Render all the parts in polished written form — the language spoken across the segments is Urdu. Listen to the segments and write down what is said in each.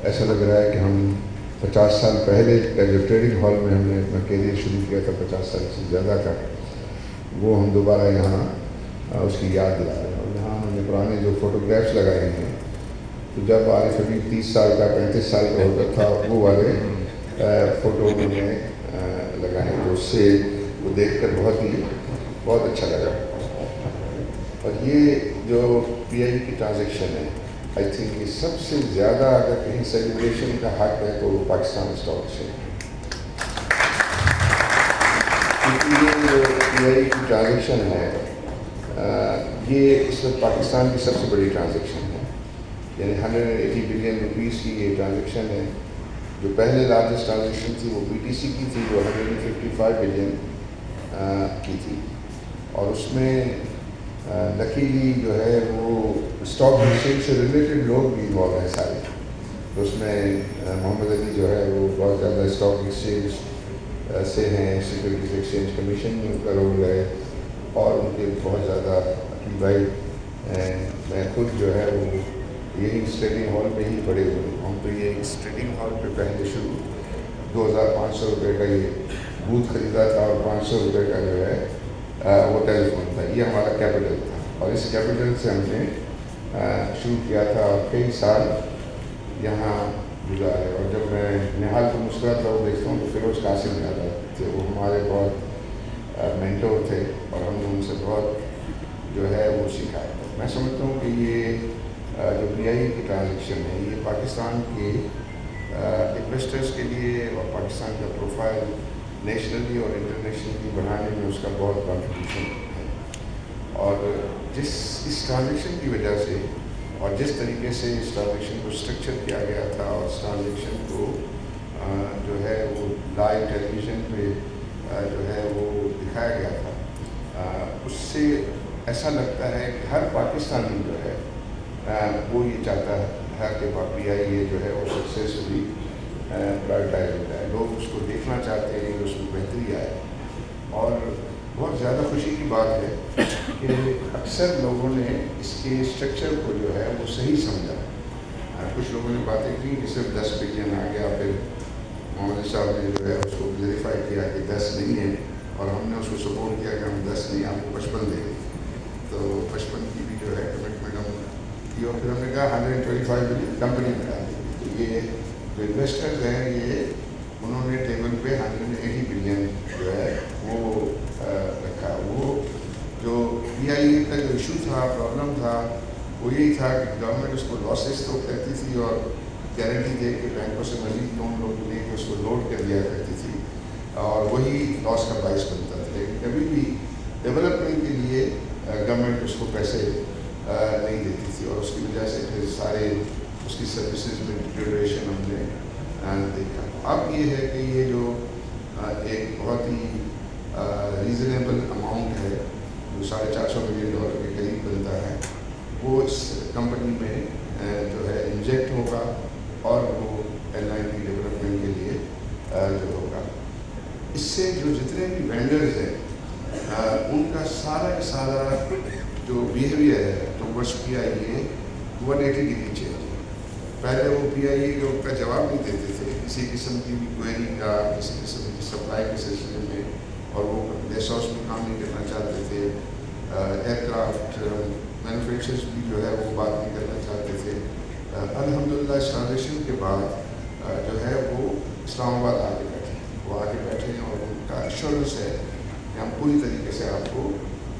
ایسا لگ رہا ہے کہ ہم 50 سال پہلے کا جو ٹریڈنگ ہال میں ہم نے اپنا کیریئر شروع کیا تھا 50 سال سے زیادہ کا، وہ ہم دوبارہ یہاں اس کی یاد دلا رہے ہیں. اور یہاں ہم نے پرانے جو فوٹوگرافس لگائے ہیں، تو جب عارف ابھی 30 سال کا 35 سال کا ہوتا تھا وہ والے فوٹو میں نے لگائے، تو اس سے وہ دیکھ کر بہت اچھا لگا. اور یہ جو پی آئی کی ٹرانزیکشن ہے، آئی تھنک یہ سب سے زیادہ اگر کہیں سیلیبریشن کا حق ہے تو وہ پاکستان اسٹاک ایکسچینج ہے. کیونکہ یہ جو پی آئی کی ٹرانزیکشن ہے، یہ اس وقت پاکستان کی سب سے بڑی ٹرانزیکشن ہے. یعنی 180 بلین روپیز کی یہ ٹرانزیکشن ہے. جو پہلے لارجسٹ ٹرانزیکشن تھی وہ بی ٹی سی کی تھی، جو 155 بلین کی تھی. اور اس میں لکیلی جو ہے وہ اسٹاک ایکسچینج سے ریلیٹڈ لوگ بھی انوالو ہیں سارے. تو اس میں محمد علی جو ہے وہ بہت زیادہ اسٹاک ایکسچینج سے ہیں، سیکورٹیز ایکسچینج کمیشن میں ان کا رول ہے، اور ان کے بہت زیادہ عقیل بھائی میں خود جو ہے وہ یہی اسٹیڈنگ ہال میں ہی پڑے ہوئے ہیں. ہم تو یہ اسٹیڈنگ ہال پہ پہلے شروع 2500 روپے کا یہ بوتھ خریدا تھا، اور 500 روپے کا جو ہے وہ ٹیلی فون تھا. یہ ہمارا کیپٹل تھا، اور اس کیپٹل سے ہم نے شروع کیا تھا، اور کئی سال یہاں گزارے. اور جب میں نہال کو مسکراتا وہ دیکھتا ہوں تو فیروز قاسم یاد آتے تھے. وہ ہمارے بہت مینٹور تھے، اور ہم نے ان سے بہت جو ہے وہ سیکھا. میں سمجھتا ہوں کہ یہ جو پی آئی کی ٹرانزیکشن ہے، یہ پاکستان کے انویسٹرز کے لیے اور پاکستان کا پروفائل نیشنلی اور انٹرنیشنلی بڑھانے میں اس کا بہت کنٹریبیوشن ہے. اور اس ٹرانزیکشن کی وجہ سے، اور جس طریقے سے اس ٹرانزیکشن کو اسٹرکچر کیا گیا تھا، اور اس ٹرانزیکشن کو جو ہے وہ لائیو ٹیلی ویژن پہ جو ہے وہ دکھایا گیا تھا، اس سے ایسا لگتا ہے کہ ہر پاکستانی جو ہے وہ یہ چاہتا ہے کہ پی آئی اے جو ہے وہ سکسیزفلی پرائیویٹائز ہو جائے. لوگ اس کو دیکھنا چاہتے ہیں کہ اس میں بہتری آئے. اور بہت زیادہ خوشی کی بات ہے کہ اکثر لوگوں نے اس کے اسٹرکچر کو جو ہے وہ صحیح سمجھا. کچھ لوگوں نے باتیں کی کہ صرف 10 بلین آ گیا، پھر محمد صاحب نے جو ہے اس کو کلیریفائی کیا کہ 10 نہیں ہے، اور ہم نے اس کو سپورٹ کیا کہ ہم 10 نہیں، آپ کو 55 دیں گے. تو 55 کی بھی جو ہے کمٹمنٹ ہم کی، اور پھر ہم نے کہا 125 بلین کمپنی میں ڈال دی. تو یہ جو انویسٹرز ہیں، یہ انہوں نے ٹیبل پہ 180 بلین جو ہے وہ رکھا. وہ جو پی آئی اے کا جو ایشو تھا، پرابلم تھا، وہ یہی تھا کہ گورنمنٹ اس کو لاسز تو کرتی تھی، اور گارنٹی دے کے بینکوں سے مزید لون لے کے اس کو لوڈ کر دیا کرتی تھی، اور وہی لاس کا باعث بنتا تھا. لیکن کبھی بھی ڈیولپمنٹ کے لیے گورنمنٹ اس کو پیسے نہیں دیتی تھی، اور اس کی وجہ سے پھر سارے اس کی سروسز میں ڈیٹیریشن ہم نے دیکھا. اب یہ ہے کہ یہ جو ایک بہت ہی ریزنیبل اماؤنٹ ہے، جو $450 ملین کے قریب بنتا ہے، وہ اس کمپنی میں جو ہے انجیکٹ ہوگا، اور وہ ایل آئی پی ڈیولپمنٹ کے لیے جو ہوگا. اس سے جو جتنے بھی وینڈرز ہیں ان کا سارا جو بیہیویئر ہے ٹوورڈس پی آئی اے 180 ڈگری چینج. پہلے وہ پی آئی اے کو کا جواب نہیں دیتے تھے کسی قسم کی بھی کوئری کا، کسی قسم کی سپلائی کے سلسلے میں، اور وہ گیسٹ ہاؤس میں کام نہیں کرنا چاہتے تھے. ایئر کرافٹ مینوفیکچرز بھی جو ہے وہ بات نہیں کرنا چاہتے تھے. الحمدللہ اس ٹرانزیکشن کے بعد جو ہے وہ اسلام آباد آ کے بیٹھے ہیں، اور ان کا ایشورنس ہے کہ ہم پوری طریقے سے آپ کو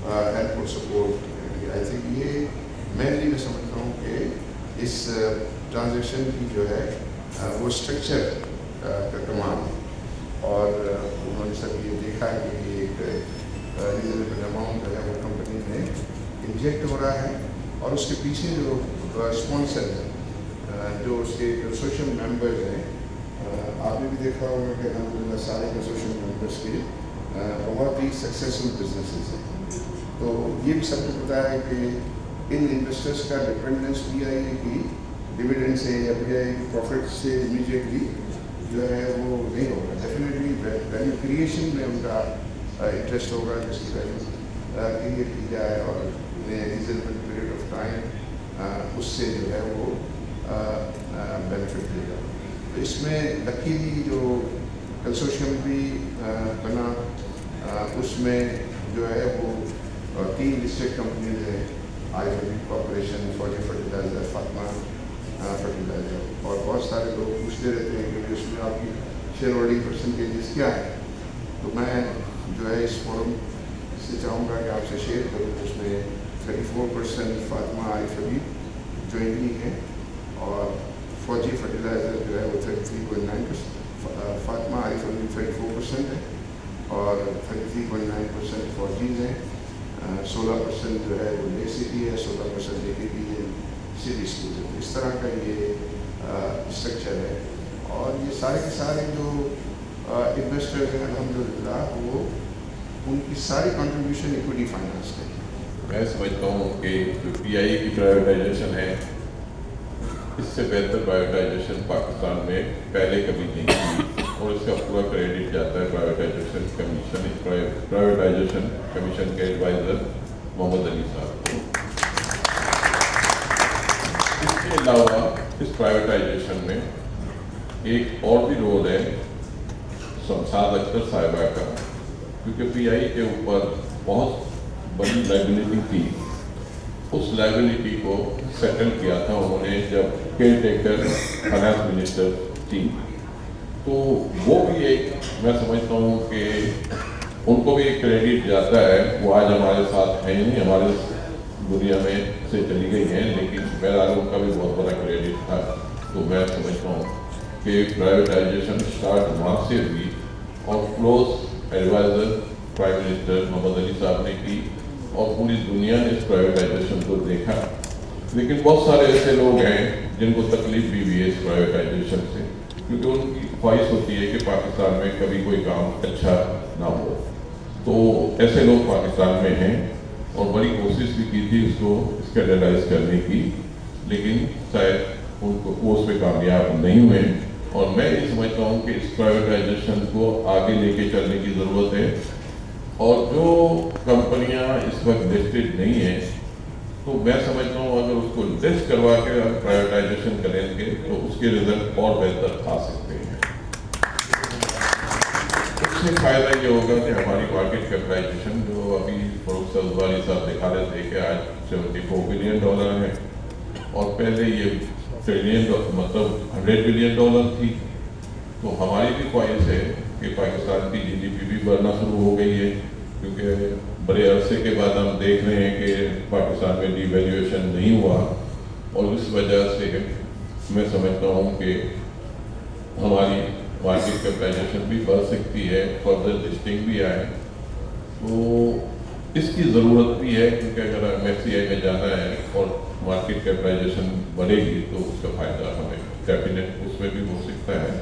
ہیلپ اور سپورٹ کریں گے. آئی تھنک یہ مینلی میں سمجھتا ہوں کہ اس ٹرانزیکشن کی جو ہے وہ اسٹرکچر کا کمال ہے. اور انہوں نے سب یہ دیکھا ہے کہ یہ ایک ریزنیبل اماؤنٹ جو ہے وہ کمپنی میں انجیکٹ ہو رہا ہے، اور اس کے پیچھے جو اسپانسر ہیں، جو اس کے ایسوسیشن ممبرز ہیں، آپ نے بھی دیکھا ہوگا کہ الحمدللہ سارے ایسوسیشن ممبرس کے بہت ہی سکسیزفل بزنسز ہیں. تو یہ بھی سب کو پتہ ہے کہ ان انویسٹرس کا ڈپینڈنس پی آئی اے کی ڈویڈنڈ سے یا پی آئی اے کی پروفٹ سے امیڈیٹلی جو ہے وہ نہیں ہوگا. ڈیفینیٹلی ویلیو کریشن میں ان کا انٹرسٹ ہوگا، جس کی ویلیو کریٹ کی جائے، اور ریزنیبل پیریڈ آف ٹائم اس سے جو ہے وہ بینیفٹ دے گا. تو اس میں لکیلی جو کنسورشیم بھی بنا اس میں جو ہے وہ 3 لسٹڈ کمپنیز ہیں, آئی کارپوریشن, فوجی فرٹیلائزر, فاطمہ فرٹیلائزر, اور بہت سارے لوگ پوچھتے رہتے ہیں کہ اس میں آپ کی شیئر ہولڈنگ پرسنٹیجز کیا ہے. تو میں جو ہے اس فورم سے چاہوں گا کہ آپ سے شیئر کروں. اس میں 34% فاطمہ عارف حبیب جوائنٹلی ہیں, اور فوجی فرٹیلائزر جو ہے وہ 33.9%, فاطمہ عارف حبیب 34% ہے, اور 33.9% فوجیز ہیں. 16% جو ہے وہ اے سی ٹی ہے, 16% اے کے پی ہے, سٹی اسکول ہے. اس طرح کا یہ اسٹرکچر ہے. اور یہ سارے کے سارے جو انویسٹرز ہیں الحمدللہ وہ ان کی ساری کنٹریبیوشن ایکوٹی فائنانس ہے. میں سمجھتا ہوں کہ جو پی آئی کی پرائیویٹائزیشن ہے, اس سے بہتر پرائیویٹائزیشن پاکستان میں پہلے کبھی نہیں تھی, اور اس کا پورا کریڈٹ جاتا ہے پرائیویٹائزیشن کمیشن. پرائیویٹائزیشن کمیشن کے ایڈوائزر محمد علی صاحب کو. اس کے علاوہ اس پرائیویٹائزیشن میں ایک اور بھی رول ہے شمشاد اختر صاحبہ کا, کیونکہ پی آئی کے اوپر بہت بڑی لائبلٹی تھی. اس لائبلٹی کو سیٹل کیا تھا انہوں نے جب کیئر ٹیکر فائنانس منسٹر تھی. تو وہ بھی ایک میں سمجھتا ہوں کہ ان کو بھی ایک کریڈٹ جاتا ہے. وہ آج ہمارے ساتھ ہیں نہیں, ہمارے دنیا میں سے چلی گئی ہیں, لیکن بہرحال ان کا بھی بہت بڑا کریڈٹ تھا. تو میں سمجھتا ہوں کہ پرائیویٹائزیشن اسٹارٹ وہاں سے ہوئی, اور کلوز ایڈوائزر پرائم منسٹر محمد علی صاحب نے کی, اور پوری دنیا نے اس پرائیویٹائزیشن کو دیکھا. لیکن بہت سارے ایسے لوگ ہیں جن کو تکلیف بھی ہوئی ہے اس پرائیویٹائزیشن سے, کیونکہ ان کی خواہش ہوتی ہے کہ پاکستان میں کبھی کوئی کام اچھا نہ ہو. تو ایسے لوگ پاکستان میں ہیں, اور بڑی کوشش بھی کی تھی اس کو اسکینڈلائز کرنے کی, لیکن شاید ان کو وہ اس پہ کامیاب نہیں ہوئے. اور میں یہ سمجھتا ہوں کہ اس پرائیویٹائزیشن کو آگے لے کے چلنے کی ضرورت ہے. اور جو کمپنیاں اس وقت لسٹڈ نہیں ہیں, تو میں سمجھتا ہوں اگر اس کو لسٹ کروا کے پرائیویٹائزیشن کریں گے تو اس کے رزلٹ اور بہتر آ سکتے ہیں. اس سے فائدہ یہ ہوگا کہ ہماری مارکیٹ کیپٹلائزیشن جو ابھی فروخت سبزواری صاحب دکھا رہے تھے کہ آج $74 بلین ہے, اور پہلے یہ ٹریلین مطلب $100 بلین تھی. تو ہماری بھی خواہش ہے کہ پاکستان کی جی ڈی پی بھی بڑھنا شروع ہو گئی ہے, کیونکہ بڑے عرصے کے بعد ہم دیکھ رہے ہیں کہ پاکستان میں ڈی ویلیویشن نہیں ہوا, اور اس وجہ سے میں سمجھتا ہوں کہ ہماری مارکیٹ کیپٹلائزیشن بھی بڑھ سکتی ہے, فردر لسٹنگ بھی آئے. تو اس کی ضرورت بھی ہے, کیونکہ اگر ایم ایف سی آئی میں جانا ہے اور مارکیٹ کیپٹلائزیشن بڑھے گی تو اس کا فائدہ ہمیں ڈیفینیٹ اس میں بھی ہو سکتا ہے.